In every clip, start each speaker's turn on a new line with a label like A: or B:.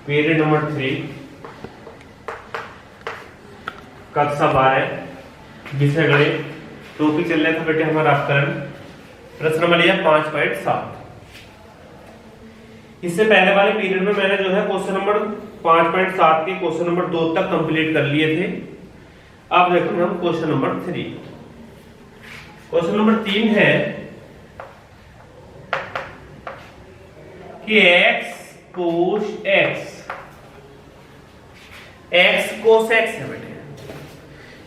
A: Period number 3 कक्षा 12 विषय गणित। टॉपिक चल रहा था बेटे हमारा अपकरण। प्रश्न नंबर लिया 5.7। इससे पहले वाले पीरियड में मैंने जो है क्वेश्चन नंबर 5.7 के क्वेश्चन नंबर 2 तक कंप्लीट कर लिए थे। अब देखो हम क्वेश्चन नंबर 3। क्वेश्चन नंबर 3 है कि x cos x है बेटे,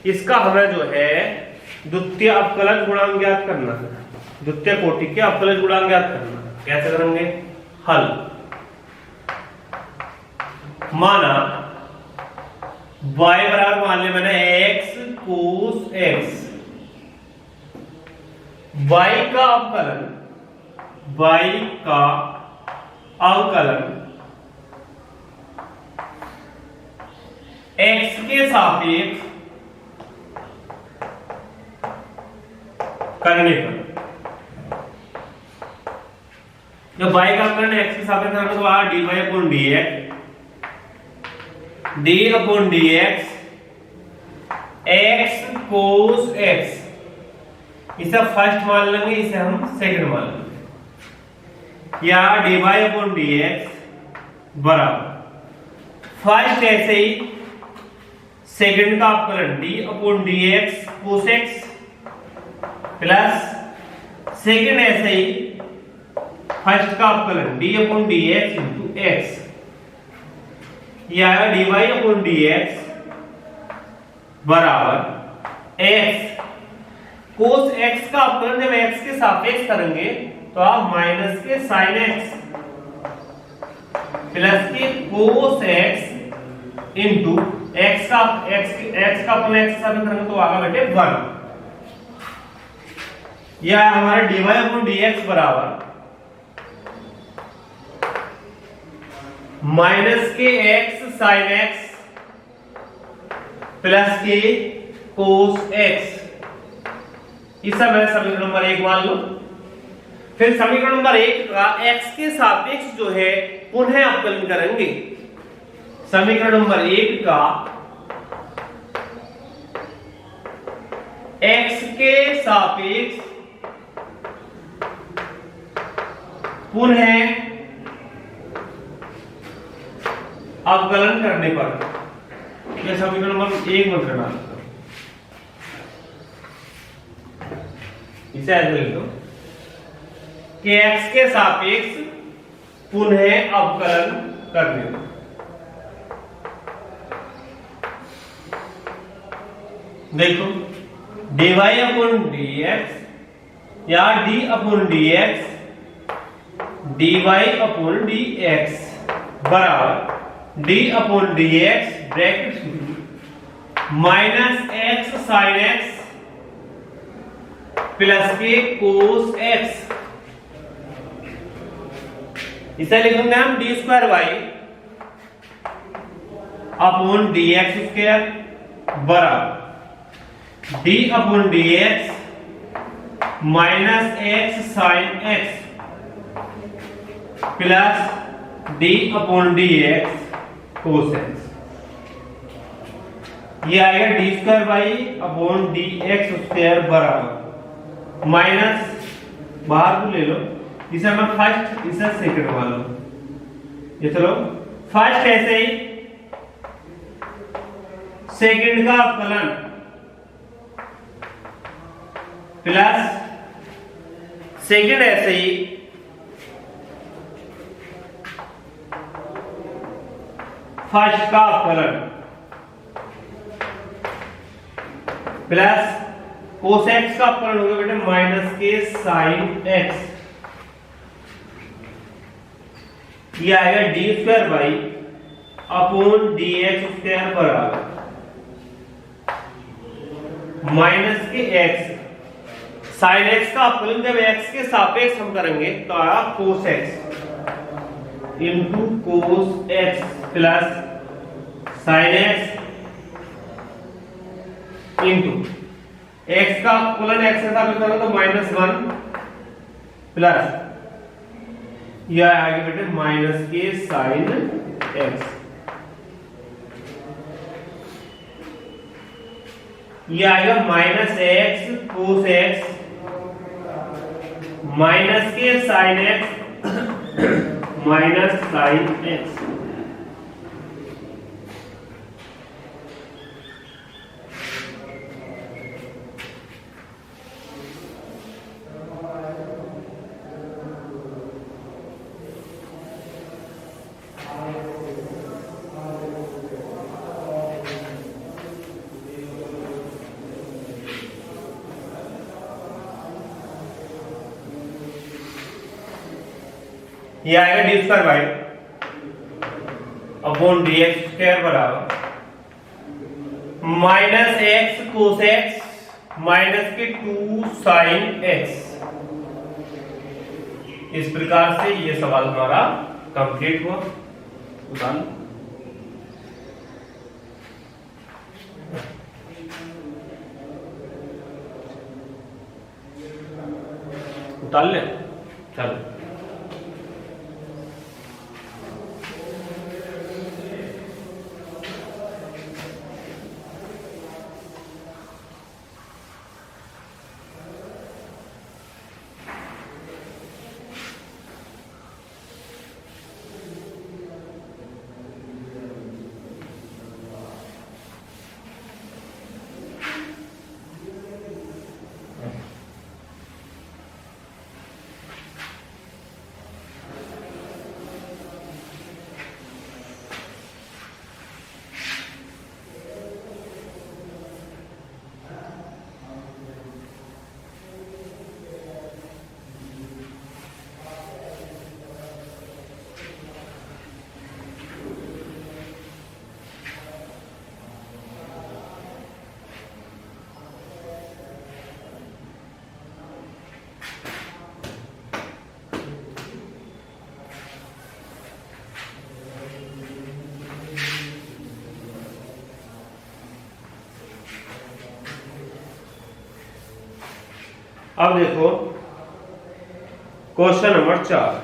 A: इसका हमें जो है द्वितीय अवकलज गुणांक ज्ञात करना है। द्वितीय कोटि के अवकलज गुणांक ज्ञात करना है। कैसे करेंगे? हल। माना y बराबर मान लिया मैंने x cos x, y का अवकलन x के सापेक्ष करने पर, जब y का अवकलन x के सापेक्ष करने तो आ dy upon dx x cos x, इसे फर्स्ट मान लेंगे, इसे हम सेकंड मान लेंगे। या dy अपॉन dx बराबर फर्स्ट ऐसे ही सेकंड का अवकलन d upon dx cos x plus second ऐसे ही फर्स्ट का अवकलन d upon dx into x, या dy अपॉन dx बराबर x cos x का अवकलन जब x के सापेक्ष करेंगे तो आप माइनस के sin x प्लस के cos x इंटू x का अपने x के सापेक्ष करेंगे तो आगा बेटे 1, यह हमारा dy अपॉन dx बराबर माइनस के x sin x प्लस के cos x, इस समय समीकरण नंबर 1 मान लो। फिर समीकरण नंबर 1 का x के सापेक्ष जो है पुनः अवकलन करेंगे। समीकरण नंबर 1 का x के सापेक्ष पुनः अवकलन करने पर, यह समीकरण नंबर 1 मत करना, इसे ऐसे लिख दो कि x के सापेक्ष पुनः अवकलन करने पर। देखो dy अपॉन dx या d upon dx dy upon dx बराबर d upon dx bracket minus x sin x plus के cos x, इसे लिखेंगे हम d square y upon dx square बराबर d upon dx minus x sin x plus d upon dx cos x, ये आएगा d square y upon dx square बराबर minus बाहर को ले लो, इसे मैं फर्स्ट इसे सेकंड मान लो। ये चलो फर्स्ट ऐसे ही सेकंड का अवकलन प्लस सेकंड ऐसे ही फर्स्ट का अवकलन प्लस cos x का अवकलन होगा बेटे माइनस के sin x, ये आएगा d square y upon dx square बराबर माइनस के x sin x का अवकलन जब x के सापेक्ष हम करेंगे तो आएगा cos x into cos x plus sin x into x का अवकलन x के सापेक्ष करेंगे तो -1 प्लस यह आगे बेटे माइनस के साइन एक्स। ये आएगा minus x cos x minus के sine x minus sine x. ये आएगा d square by upon D x square बराबर minus x cos x minus के 2 साइन एक्स। इस प्रकार से ये सवाल हमारा कंप्लीट हुआ। उतार ले चलो। अब देखो क्वेश्चन नंबर 4।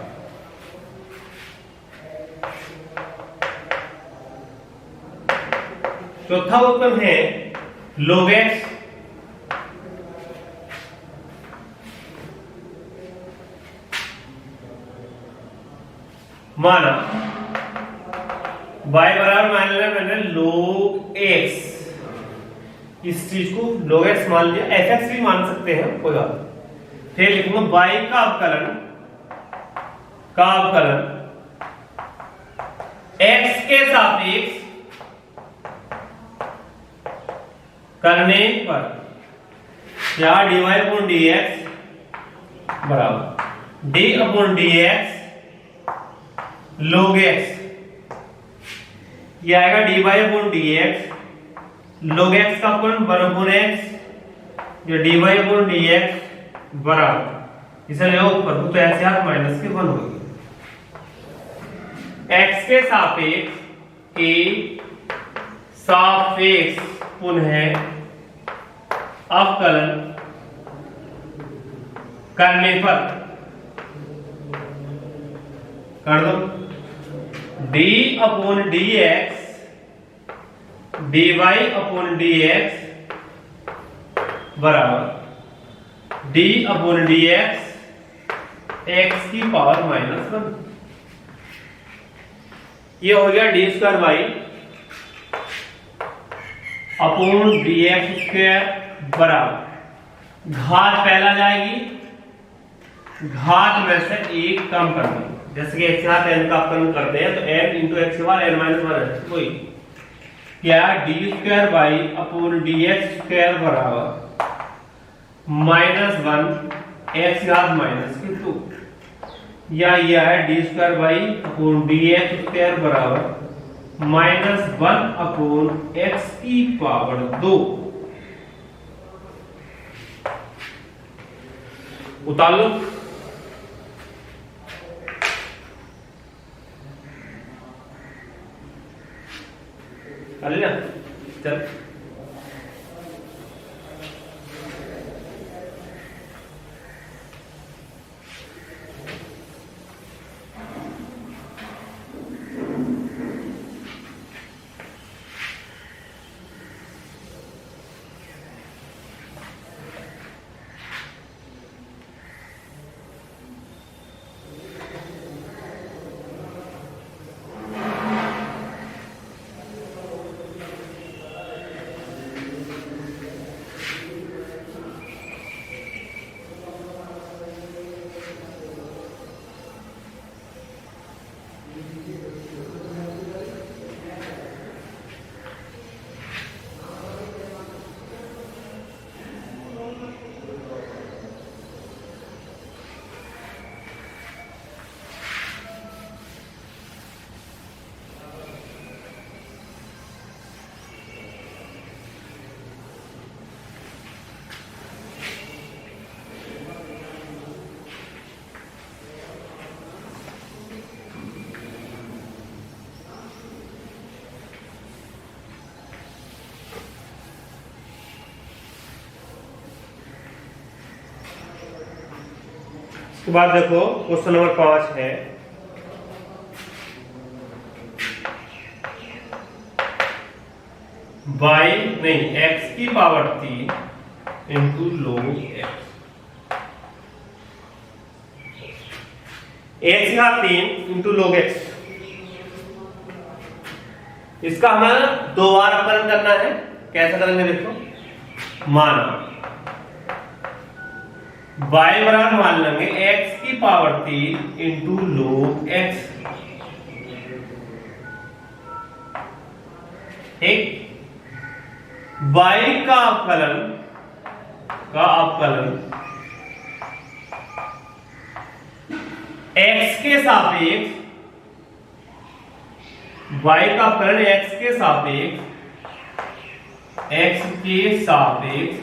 A: चौथा उत्तर है log x माना y बराबर मान लिया मैंने log x। इस चीज को log x मान लिया, fx भी मान सकते हैं कोई बात नहीं। फिर लिखूंगा y का अवकलन x के सापेक्ष करने पर या dy अपॉन dx बराबर d upon dx log x। ये आएगा dy upon dx log x का अपन 1 अपॉन x जो dy अपॉन dx बराबर इसे ले ऊपर तो ऐसे आप माइनस के 1 होगी। x के सापेक्ष पुनः अवकलन करने पर कर दो d upon dx dy upon dx बराबर d अपॉन dx x की पावर -1। ये हो गया D square by upon dx square बराबर घात पहला जाएगी, घात में से 1 कम कर दें। जैसे कि x घात n का कम करते हैं तो n इंटू एक्स बार n माइनस 1 है वही क्या D square by upon dx square बराबर -1 x घात -2 या यह है D square by upon dx square बराबर -1 अपॉन x की पावर 2। उतार लो। कर लिया चल। उसके बाद देखो क्वेश्चन नंबर 5 है, x की पावर 3 इंटू log x का 3 इंटू log x। इसका हमें 2 बार अपकरण करना है। कैसे करेंगे देखो, माना y बराबर मान लेंगे x की पावर 3 इंटू log x। ठीक, y का अवकलन x के सापेक्ष, y का अवकलन x के सापेक्ष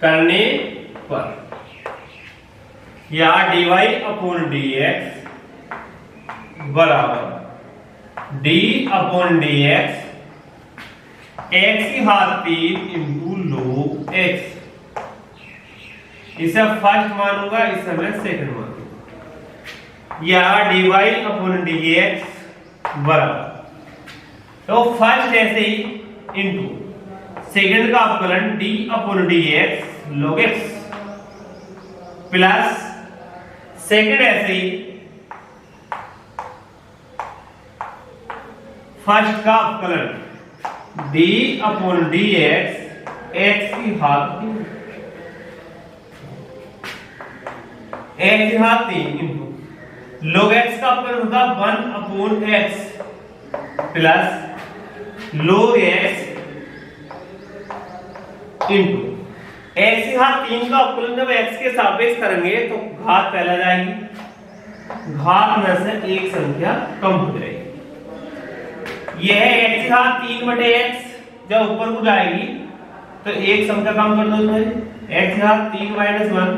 A: करने पर, या dy अपॉन dx बराबर d अपॉन dx x की घात 3 इंटू log x। इसे फर्स्ट मानूंगा, इसे मैं सेकंड मानूंगा। या dy अपॉन dx बराबर, तो फर्स्ट ऐसे ही इंटू सेकंड का अवकलन d upon dx log x plus second ऐसे ही फर्स्ट का अवकलन d अपॉन dx x की घात 3 इंटू log x का अवकलन होगा 1 upon x plus log x into x की घात 3 का अवकलन जब x के सापेक्ष करेंगे तो घात पहला जाएगी, घात में से एक संख्या कम हो जाएगी। यह है x की घात 3 बटे x, जब ऊपर को जाएगी तो एक संख्या कम कर दो इसमें, x की घात 3 माइनस 1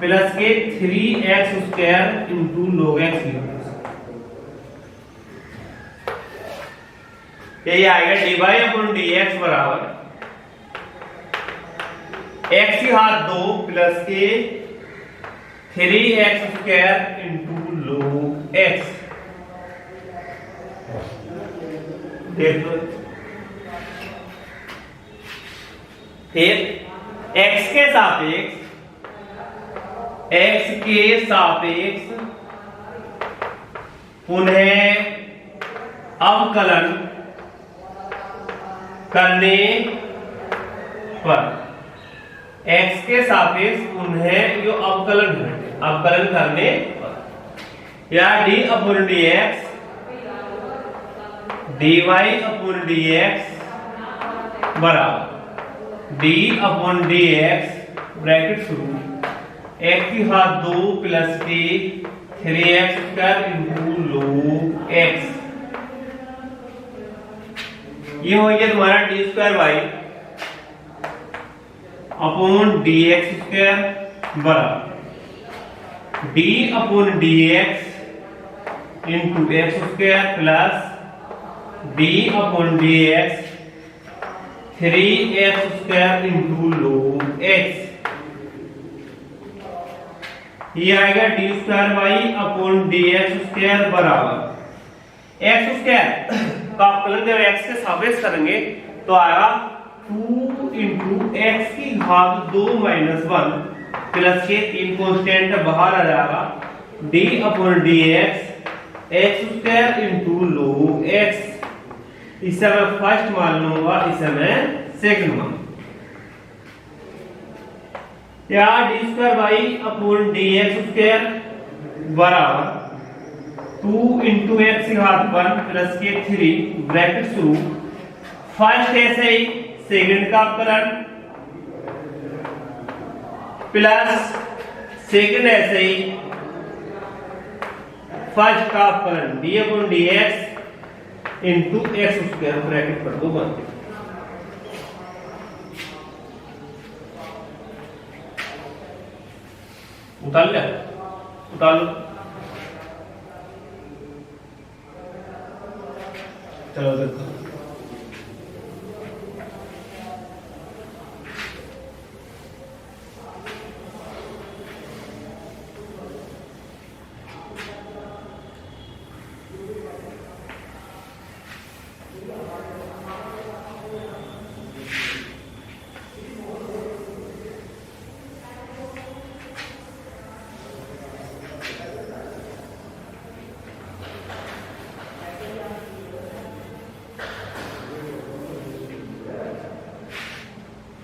A: प्लस के 3x square into log x। यही आएगा dy अपॉन dx बराबर x की घात 2 प्लस के 3x square into log x। देख लो, फिर x के सापेक्ष पुनः अवकलन करने पर, x के सापेक्ष पुनः जो अवकलन करने पर, या d upon dx dy upon dx बराबर d अपॉन dx ब्रैकेट शुरू x की घात 2 प्लस के 3x square into log x। ये हो गया तुम्हारा d square y upon dx square बराबर d upon dx into x square plus d upon dx 3x square into log x। ये आएगा d square y upon dx square बराबर x square का अवकलन जब x के सापेक्ष करेंगे तो आएगा 2 इंटू x की घात 2 माइनस 1 प्लस के 3 कांस्टेंट बाहर आ जाएगा d upon dx x square into log x। इसे मैं फर्स्ट मान लूंगा, इसे मैं सेकंड मान, या d square y upon dx square बराबर 2 इंटू x की घात 1 प्लस के 3 ब्रैकेट शुरू, फर्स्ट ऐसे ही सेकंड का अवकलन प्लस सेकंड ऐसे ही फर्स्ट का अवकलन d upon dx into x square bracket कर दो बंद। उतार लो, चलो देखो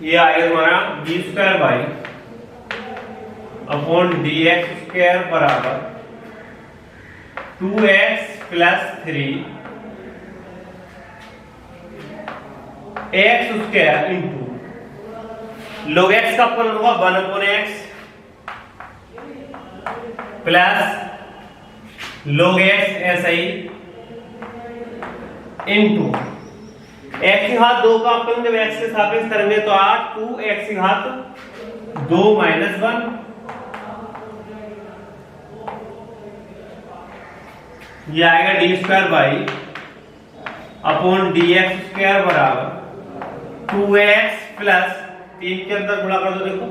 A: ये आएगा हमारा D square by upon D x square बराबर 2x plus 3 x square into log x का अपन होगा 1 upon x plus log x ऐसा ही इंटू x की घात 2 का अपन जब x के सापेक्ष करेंगे तो 8 2x की घात 2 माइनस 1 ये आएगा d square by upon D x square बराबर 2x प्लस 3 के अंदर गुणा कर दो, देखो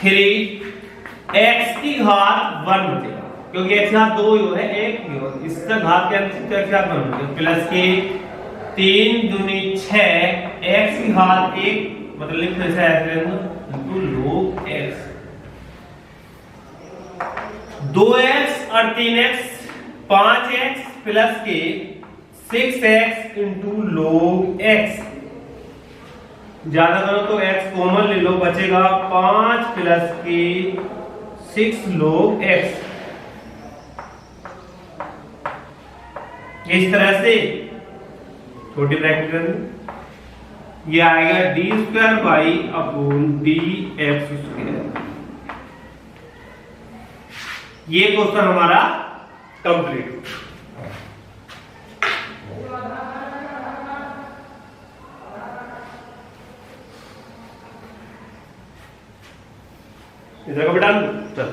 A: 3x की घात 1 बचेगा क्योंकि x की घात 2 ही है, 1 ही हो, इसका घात के अंदर x की घात 1 बचेगा प्लस के 3 दूनी 6 x की घात 1 मतलब लिख दो ऐसे इनटू log x 2x और 3x 5x प्लस के 6x इंटू log x, ज्यादा करो तो x कॉमन ले लो, बचेगा 5 प्लस के 6 log x। इस तरह से छोटी ब्रैकेट ये आएगा d square by upon D x square. ये क्वेश्चन हमारा कंप्लीट। इधर का बेटा चल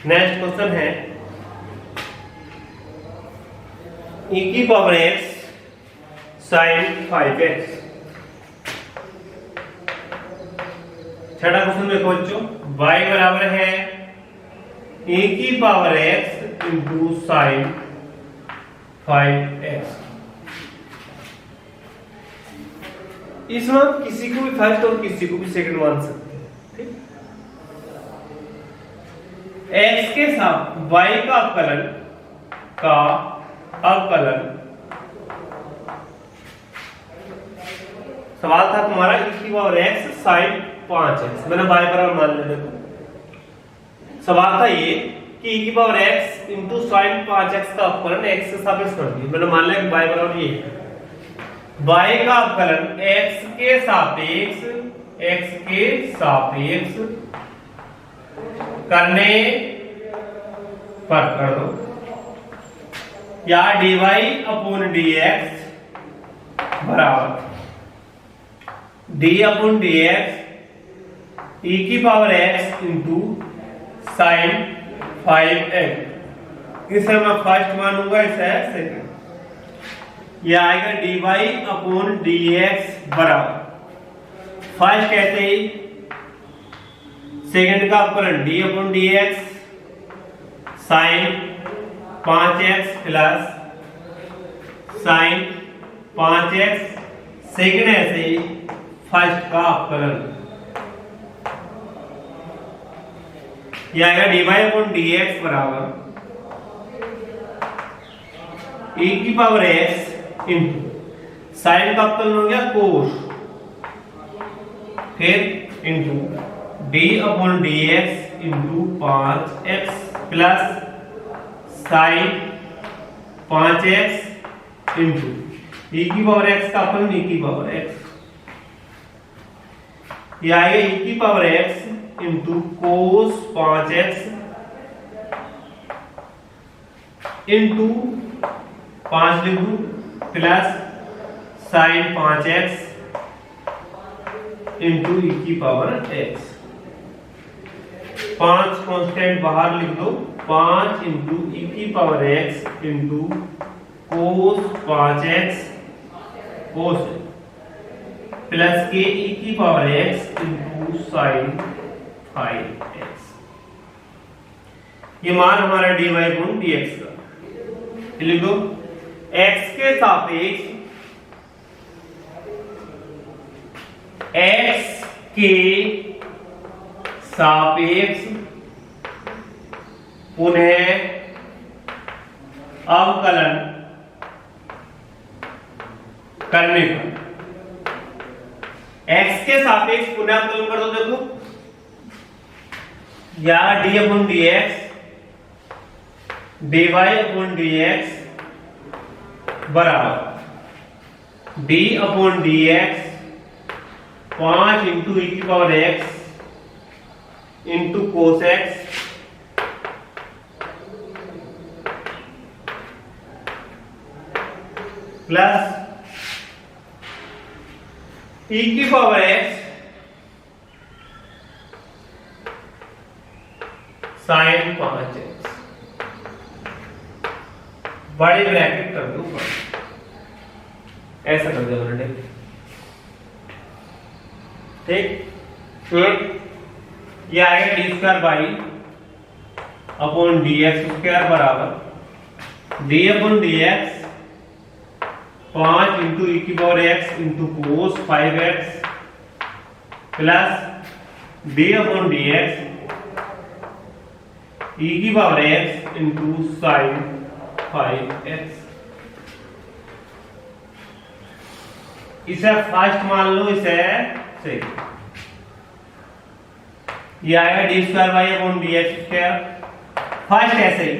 A: नेक्स्ट क्वेश्चन है e की पावर x sin 5x। छठा क्वेश्चन देखो बच्चों, y बराबर है e की power x into sign 5x। इसमें हम किसी को भी फर्स्ट और किसी को भी सेकंड मान सकते हैं, ठीक। x के साथ y का अवकलन सवाल था तुम्हारा e की पावर x sin 5x, मैंने y बराबर मान लिया। देखो सवाल था ये कि e की power x into sin 5x का अवकलन x के सापेक्ष कर दिया, मैंने मान लिया कि y बराबर ये है। y का अवकलन x के सापेक्ष करने पर कर दो या dy अपॉन dx बराबर d अपॉन dx e की power x into sign 5x। इसे मैं फर्स्ट मानूंगा, इसे सेकंड। यह आएगा dy अपॉन dx बराबर फर्स्ट कहते ही सेकंड का अवकलन d upon dx sine 5x plus sine 5x, second ऐसे ही फर्स्ट का अवकलन। यह आएगा dy अपॉन dx बराबर e की पावर x इंटू साइन का अवकलन हो गया कोस, फिर into D upon D X into 5x plus sine 5x into e की पावर x का अपन e की पावर x, ये आएगा e की power x into cos 5x into 5 लिखूं plus sine 5x into e की पावर x। 5 कांस्टेंट बाहर लिख दो, 5 इंटू e की power x into cos 5x कोस प्लस के e की power x into sign 5x। ये मान हमारा dy गुण dx का। लिख दो x के सापेक्ष x के सापेक्ष पुनः अवकलन करने पर, x के सापेक्ष पुनः अवकलन कर दो। देखो या d upon D x d y upon D x बराबर d upon D x 5 into e की power x into cos x plus e की पावर एक्स साइन 5x, बड़े ब्रैकेट कर दो ऊपर, ऐसा कर दो मैंने। ठीक, फिर ये आएगा d square by upon D x square बराबर d upon D x 5 into e की power x into cos 5x plus d upon D x e की power x into sign 5x। इसे फर्स्ट मान लो, इसे सही। ये आएगा d square by upon D x square, first ऐसे ही।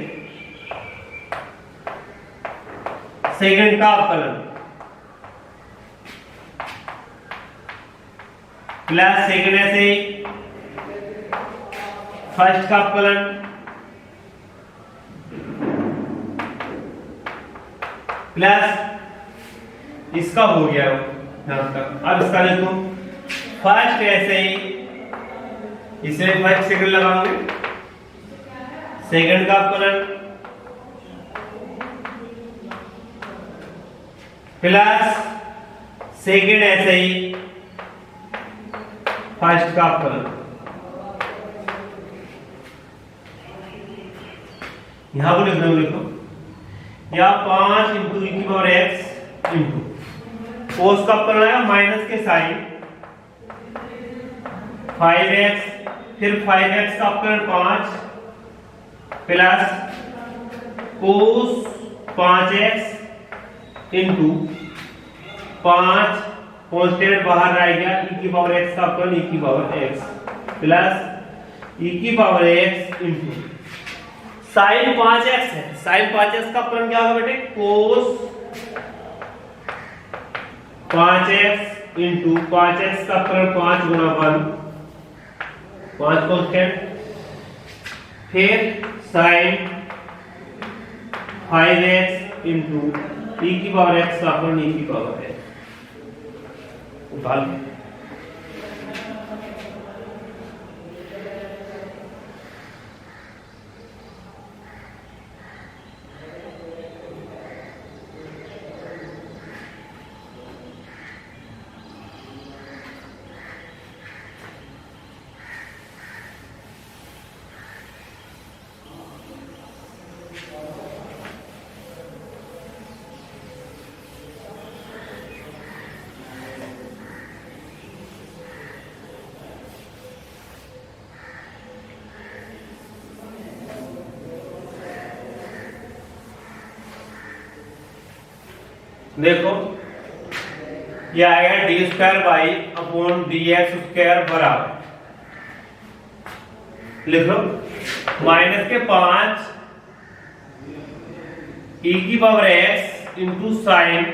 A: Second का अवकलन प्लस सेकंड ऐसे ही, फर्स्ट का अवकलन प्लस इसका हो गया यहां तक। अब इसका देखो फर्स्ट ऐसे ही, इसमें फर्स्ट सेकंड लगाओगे, सेकंड का अवकलन प्लस सेकंड ऐसे ही, फर्स्ट का अवकलन। यहां पर लिख रहे हो, देखो या 5 इंटू ई की पावर एक्स इंटू कोस का अवकलन आया माइनस के साइन 5x, फिर 5x का अवकलन 5 plus cos 5x into 5 constant बाहर आ गया, e की पावर x का अवकलन e की पावर x प्लस e की power x into sign 5x है, साइन 5x का अवकलन क्या होगा बेटे, कोस 5x इंटू 5x का अवकलन 5 गुना 1 5 कांस्टेंट, फिर साइन 5x इंटू e की पावर x का अवकलन e की पावर x। उठाल देखो ये आएगा d square by upon D x square बराबर लिख लो माइनस के 5 e की power x into sign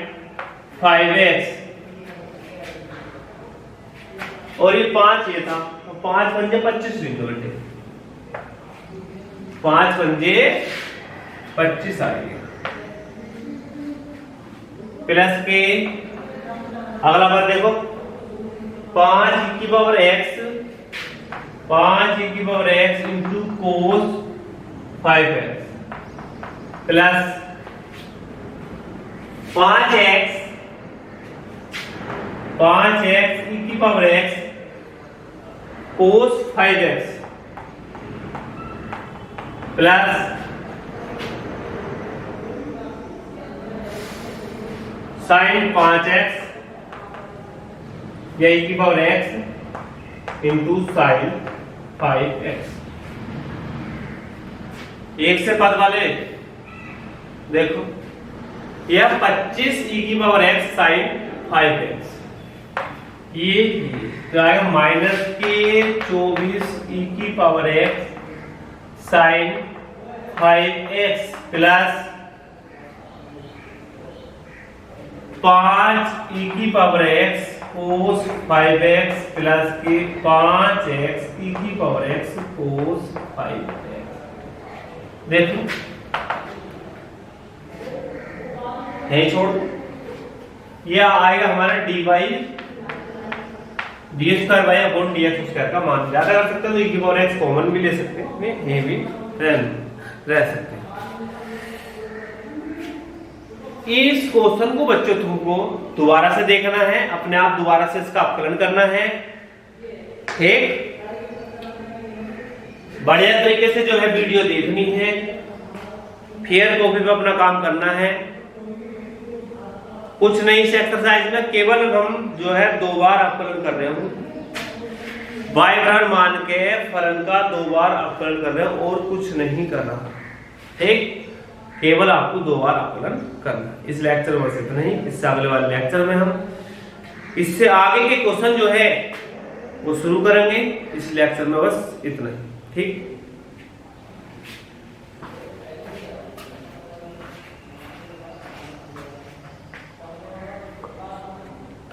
A: 5x, और ये 5 ये था, तो 5 पंजे 25 लिख दो बेटे, 5 पंजे 25 आ गए, प्लस के अगला बार देखो 5 e की पावर x, 5 e की power x into cos 5x, plus 5x e की power x cos 5x, plus sine 5x या e की power x into sign 5x। एक से पद वाले देखो यह 25 e की पावर x साइन 5x, ये आएगा माइनस के 24 e की power x sine 5x, plus 5 e की power x cos 5x, plus के 5x e की पावर x कोस 5x। देखो यही छोड़ दो, यह आएगा हमारा dy D square by upon D x square का मान ज्यादा कर सकते हो, तो e की पावर x कॉमन भी ले सकते हैं, ये भी रह सकते हैं। इस क्वेश्चन को बच्चों तुमको दोबारा से देखना है, अपने आप दोबारा से इसका अपकलन करना है, ठीक, बढ़िया तरीके से जो है वीडियो देखनी है, फेयर कॉपी पे अपना काम करना है। कुछ नहीं इस एक्सरसाइज में, केवल हम जो है 2 बार अपकलन कर रहे हैं, बाय बराबर मान के फलन का 2 बार अपकलन कर रहे हैं और कुछ नहीं कर रहा, ठीक, केवल आपको 2 बार अपकलन करना। इस लेक्चर में बस इतना ही, इससे अगले वाले लेक्चर में हम इससे आगे के क्वेश्चन जो है वो शुरू करेंगे। इस लेक्चर में बस इतना ही, ठीक।